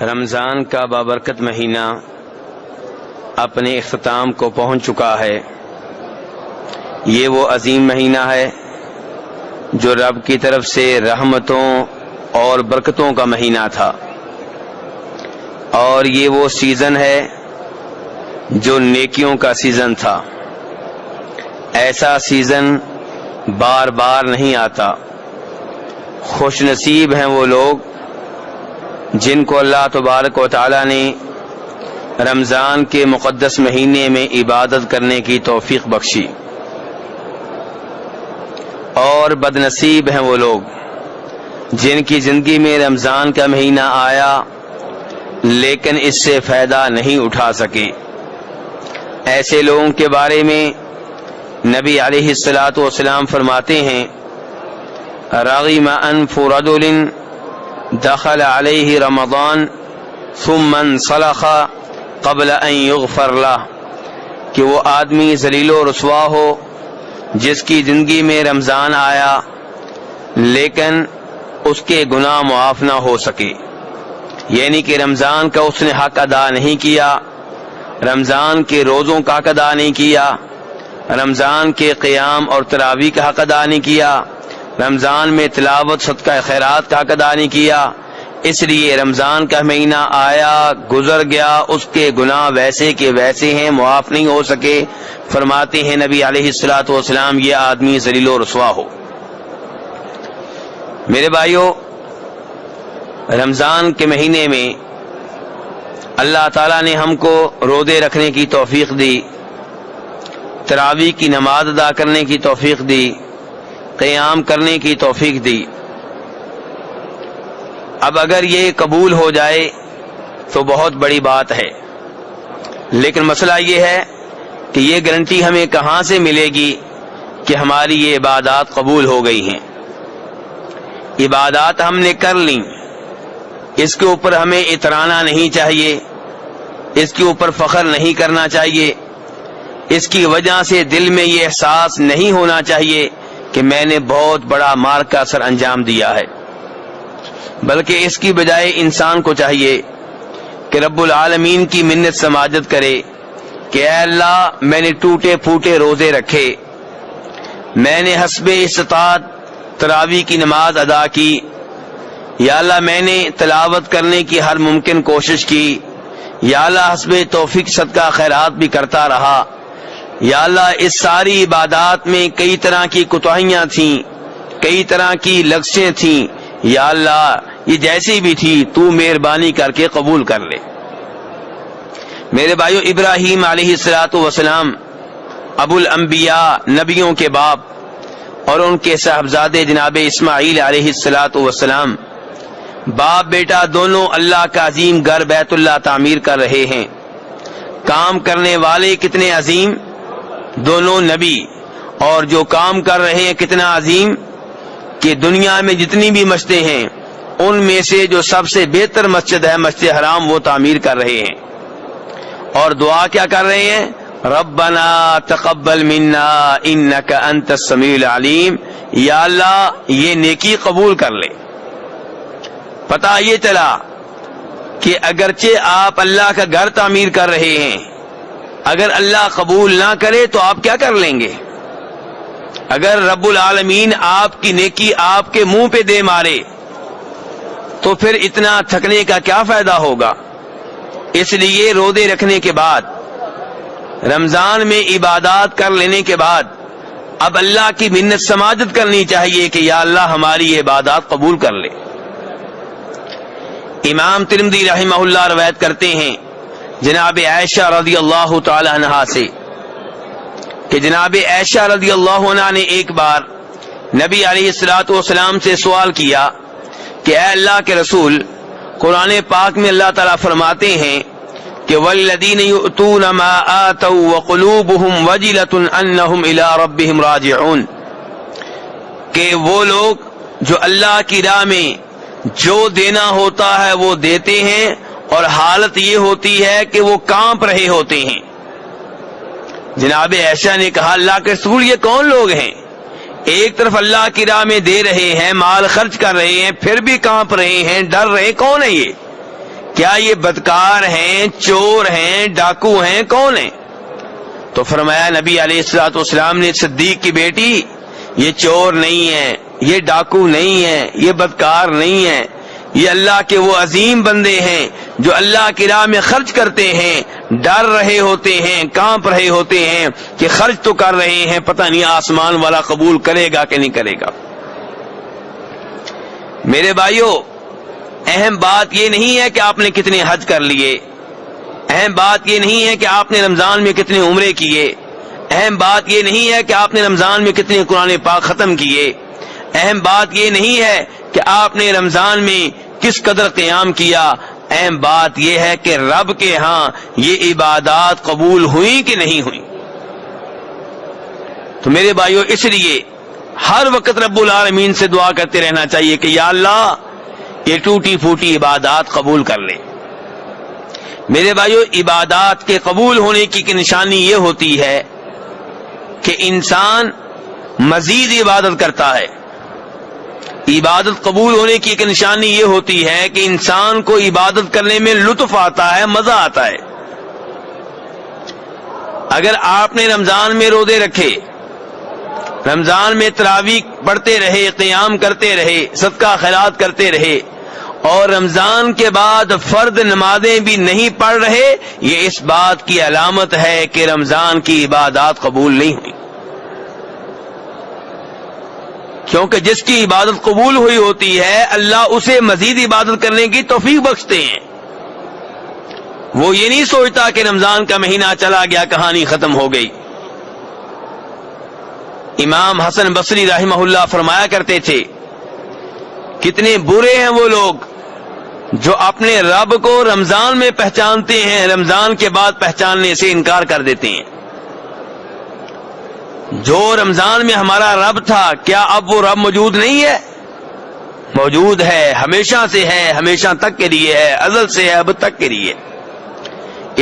رمضان کا بابرکت مہینہ اپنے اختتام کو پہنچ چکا ہے۔ یہ وہ عظیم مہینہ ہے جو رب کی طرف سے رحمتوں اور برکتوں کا مہینہ تھا، اور یہ وہ سیزن ہے جو نیکیوں کا سیزن تھا۔ ایسا سیزن بار بار نہیں آتا۔ خوش نصیب ہیں وہ لوگ جن کو اللہ تبارک و تعالی نے رمضان کے مقدس مہینے میں عبادت کرنے کی توفیق بخشی، اور بد نصیب ہیں وہ لوگ جن کی زندگی میں رمضان کا مہینہ آیا لیکن اس سے فائدہ نہیں اٹھا سکے۔ ایسے لوگوں کے بارے میں نبی علیہ الصلاۃ والسلام فرماتے ہیں، رغم انف رجل دخل علیہ رمضان ثم انسلخ قبل ان یغفر له، کہ وہ آدمی ذلیل و رسوا ہو جس کی زندگی میں رمضان آیا لیکن اس کے گناہ معاف نہ ہو سکے، یعنی کہ رمضان کا اس نے حق ادا نہیں کیا، رمضان کے روزوں کا حق ادا نہیں کیا، رمضان کے قیام اور تراویح کا حق ادا نہیں کیا، رمضان میں تلاوت صدقہ خیرات کا حق ادا نہیں کیا، اس لیے رمضان کا مہینہ آیا گزر گیا، اس کے گناہ ویسے کے ویسے ہیں، معاف نہیں ہو سکے۔ فرماتے ہیں نبی علیہ الصلوۃ والسلام، یہ آدمی ذلیل و رسوا ہو۔ میرے بھائیو، رمضان کے مہینے میں اللہ تعالیٰ نے ہم کو روزے رکھنے کی توفیق دی، تراویح کی نماز ادا کرنے کی توفیق دی، قیام کرنے کی توفیق دی۔ اب اگر یہ قبول ہو جائے تو بہت بڑی بات ہے، لیکن مسئلہ یہ ہے کہ یہ گارنٹی ہمیں کہاں سے ملے گی کہ ہماری یہ عبادات قبول ہو گئی ہیں؟ عبادات ہم نے کر لیں، اس کے اوپر ہمیں اترانا نہیں چاہیے، اس کے اوپر فخر نہیں کرنا چاہیے، اس کی وجہ سے دل میں یہ احساس نہیں ہونا چاہیے کہ میں نے بہت بڑا مار کا سر انجام دیا ہے، بلکہ اس کی بجائے انسان کو چاہیے کہ رب العالمین کی منت سماجت کرے کہ اے اللہ، میں نے ٹوٹے پھوٹے روزے رکھے، میں نے حسب استطاعت تراویح کی نماز ادا کی، یا اللہ میں نے تلاوت کرنے کی ہر ممکن کوشش کی، یا اللہ حسب توفیق صدقہ خیرات بھی کرتا رہا، یا اللہ اس ساری عبادات میں کئی طرح کی کوتاہیاں تھیں، کئی طرح کی لغزشیں تھیں، یا اللہ یہ جیسی بھی تھی تو مہربانی کر کے قبول کر لے۔ میرے بھائیو، ابراہیم علیہ الصلوۃ والسلام ابو الانبیاء، نبیوں کے باپ، اور ان کے صاحبزادے جناب اسماعیل علیہ الصلوۃ والسلام، باپ بیٹا دونوں اللہ کا عظیم گھر بیت اللہ تعمیر کر رہے ہیں۔ کام کرنے والے کتنے عظیم، دونوں نبی، اور جو کام کر رہے ہیں کتنا عظیم کہ دنیا میں جتنی بھی مسجدیں ہیں ان میں سے جو سب سے بہتر مسجد ہے مسجد حرام، وہ تعمیر کر رہے ہیں، اور دعا کیا کر رہے ہیں؟ ربنا تقبل منا انک انت السمیع العلیم، یا اللہ یہ نیکی قبول کر لے۔ پتہ یہ چلا کہ اگرچہ آپ اللہ کا گھر تعمیر کر رہے ہیں، اگر اللہ قبول نہ کرے تو آپ کیا کر لیں گے؟ اگر رب العالمین آپ کی نیکی آپ کے منہ پہ دے مارے تو پھر اتنا تھکنے کا کیا فائدہ ہوگا؟ اس لیے روزے رکھنے کے بعد، رمضان میں عبادات کر لینے کے بعد، اب اللہ کی منت سماجت کرنی چاہیے کہ یا اللہ ہماری یہ عبادات قبول کر لے۔ امام ترمذی رحمہ اللہ روایت کرتے ہیں جناب عائشہ رضی اللہ تعالی عنہا سے کہ جناب عائشہ رضی اللہ عنہا نے ایک بار نبی علیہ الصلوۃ والسلام سے سوال کیا کہ اے اللہ کے رسول، قرآن پاک میں اللہ تعالیٰ فرماتے ہیں کہ والذین یؤتون ما آتوا وقلوبهم وجلۃ انہم الی ربہم راجعون، کہ وہ لوگ جو اللہ کی راہ میں جو دینا ہوتا ہے وہ دیتے ہیں اور حالت یہ ہوتی ہے کہ وہ کانپ رہے ہوتے ہیں۔ جناب عائشہ نے کہا اللہ کے رسول یہ کون لوگ ہیں؟ ایک طرف اللہ کی راہ میں دے رہے ہیں، مال خرچ کر رہے ہیں، پھر بھی کانپ رہے ہیں، ڈر رہے، کون ہے یہ؟ کیا یہ بدکار ہیں، چور ہیں، ڈاکو ہیں، کون ہیں؟ تو فرمایا نبی علیہ الصلوۃ والسلام نے، صدیق کی بیٹی یہ چور نہیں ہے، یہ ڈاکو نہیں ہے، یہ بدکار نہیں ہے، یہ اللہ کے وہ عظیم بندے ہیں جو اللہ کی راہ میں خرچ کرتے ہیں، ڈر رہے ہوتے ہیں، کانپ رہے ہوتے ہیں کہ خرچ تو کر رہے ہیں، پتہ نہیں آسمان والا قبول کرے گا کہ نہیں کرے گا۔ میرے بھائیوں، اہم بات یہ نہیں ہے کہ آپ نے کتنے حج کر لیے، اہم بات یہ نہیں ہے کہ آپ نے رمضان میں کتنے عمرے کیے، اہم بات یہ نہیں ہے کہ آپ نے رمضان میں کتنے قرآن پاک ختم کیے، اہم بات یہ نہیں ہے کہ آپ نے رمضان میں کس قدر قیام کیا، اہم بات یہ ہے کہ رب کے ہاں یہ عبادات قبول ہوئی کہ نہیں ہوئی۔ تو میرے بھائیوں، اس لیے ہر وقت رب العالمین سے دعا کرتے رہنا چاہیے کہ یا اللہ یہ ٹوٹی پھوٹی عبادات قبول کر لے۔ میرے بھائیوں، عبادات کے قبول ہونے کی نشانی یہ ہوتی ہے کہ انسان مزید عبادت کرتا ہے۔ عبادت قبول ہونے کی ایک نشانی یہ ہوتی ہے کہ انسان کو عبادت کرنے میں لطف آتا ہے، مزہ آتا ہے۔ اگر آپ نے رمضان میں روزے رکھے، رمضان میں تراویح پڑھتے رہے، قیام کرتے رہے، صدقہ خیرات کرتے رہے، اور رمضان کے بعد فرض نمازیں بھی نہیں پڑھ رہے، یہ اس بات کی علامت ہے کہ رمضان کی عبادات قبول نہیں ہوئی۔ کیونکہ جس کی عبادت قبول ہوئی ہوتی ہے اللہ اسے مزید عبادت کرنے کی توفیق بخشتے ہیں۔ وہ یہ نہیں سوچتا کہ رمضان کا مہینہ چلا گیا، کہانی ختم ہو گئی۔ امام حسن بصری رحمہ اللہ فرمایا کرتے تھے، کتنے برے ہیں وہ لوگ جو اپنے رب کو رمضان میں پہچانتے ہیں، رمضان کے بعد پہچاننے سے انکار کر دیتے ہیں۔ جو رمضان میں ہمارا رب تھا، کیا اب وہ رب موجود نہیں ہے؟ موجود ہے، ہمیشہ سے ہے، ہمیشہ تک کے لیے ہے، ازل سے ہے، اب تک کے لیے۔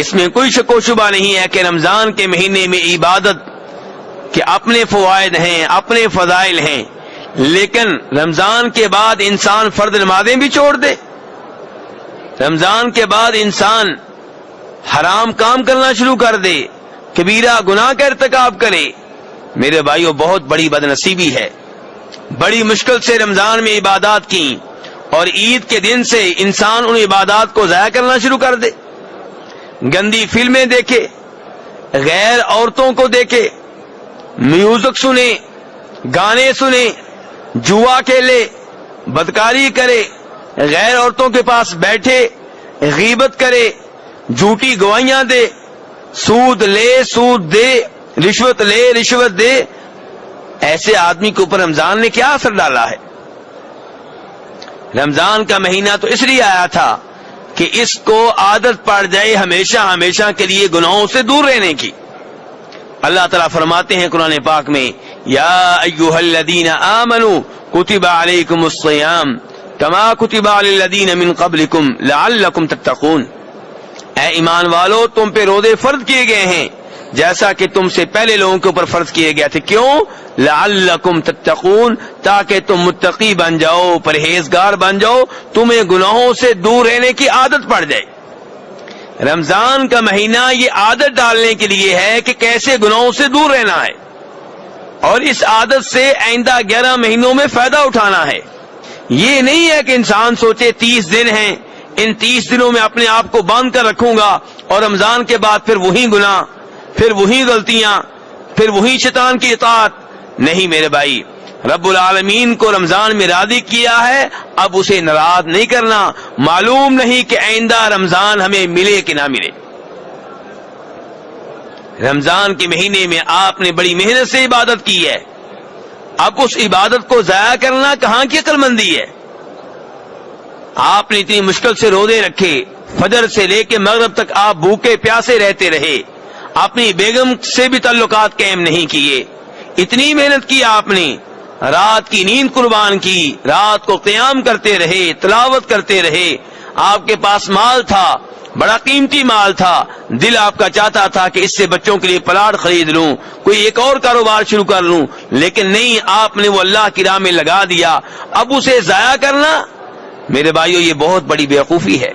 اس میں کوئی شک و شبہ نہیں ہے کہ رمضان کے مہینے میں عبادت کے اپنے فوائد ہیں، اپنے فضائل ہیں، لیکن رمضان کے بعد انسان فرض نمازیں بھی چھوڑ دے، رمضان کے بعد انسان حرام کام کرنا شروع کر دے، کبیرہ گناہ کا ارتکاب کرے، میرے بھائیوں بہت بڑی بدنصیبی ہے۔ بڑی مشکل سے رمضان میں عبادات کی اور عید کے دن سے انسان ان عبادات کو ضائع کرنا شروع کر دے، گندی فلمیں دیکھے، غیر عورتوں کو دیکھے، میوزک سنے، گانے سنے، جوا کھیلے، بدکاری کرے، غیر عورتوں کے پاس بیٹھے، غیبت کرے، جھوٹی گواہیاں دے، سود لے، سود دے، رشوت لے، رشوت دے۔ ایسے آدمی کے اوپر رمضان نے کیا اثر ڈالا ہے؟ رمضان کا مہینہ تو اس لیے آیا تھا کہ اس کو عادت پڑ جائے ہمیشہ ہمیشہ کے لیے گناہوں سے دور رہنے کی۔ اللہ تعالیٰ فرماتے ہیں قرآن پاک میں، یا ایھا الذین آمنوا کتب علیکم الصیام کما کتب علی الذین من قبلکم لعلکم تتقون۔ اے ایمان والو، تم پہ روزے فرض کیے گئے ہیں جیسا کہ تم سے پہلے لوگوں کے اوپر فرض کیے گئے تھے۔ کیوں؟ لعلکم تتقون، تاکہ تم متقی بن جاؤ، پرہیزگار بن جاؤ، تمہیں گناہوں سے دور رہنے کی عادت پڑ جائے۔ رمضان کا مہینہ یہ عادت ڈالنے کے لیے ہے کہ کیسے گناہوں سے دور رہنا ہے، اور اس عادت سے آئندہ 11 مہینوں میں فائدہ اٹھانا ہے۔ یہ نہیں ہے کہ انسان سوچے 30 دن ہیں، ان 30 دنوں میں اپنے آپ کو باندھ کر رکھوں گا اور رمضان کے بعد پھر وہی گناہ، پھر وہی غلطیاں، پھر وہی شیطان کی اطاعت۔ نہیں میرے بھائی، رب العالمین کو رمضان میں راضی کیا ہے، اب اسے ناراض نہیں کرنا۔ معلوم نہیں کہ آئندہ رمضان ہمیں ملے کہ نہ ملے۔ رمضان کے مہینے میں آپ نے بڑی محنت سے عبادت کی ہے، اب اس عبادت کو ضائع کرنا کہاں کی عقل مندی ہے؟ آپ نے اتنی مشکل سے روزے رکھے، فجر سے لے کے مغرب تک آپ بھوکے پیاسے رہتے رہے، اپنی بیگم سے بھی تعلقات قائم نہیں کیے، اتنی محنت کی آپ نے، رات کی نیند قربان کی، رات کو قیام کرتے رہے، تلاوت کرتے رہے، آپ کے پاس مال تھا، بڑا قیمتی مال تھا، دل آپ کا چاہتا تھا کہ اس سے بچوں کے لیے پلاٹ خرید لوں، کوئی ایک اور کاروبار شروع کر لوں، لیکن نہیں، آپ نے وہ اللہ کی راہ میں لگا دیا۔ اب اسے ضائع کرنا میرے بھائیو یہ بہت بڑی بیوقوفی ہے۔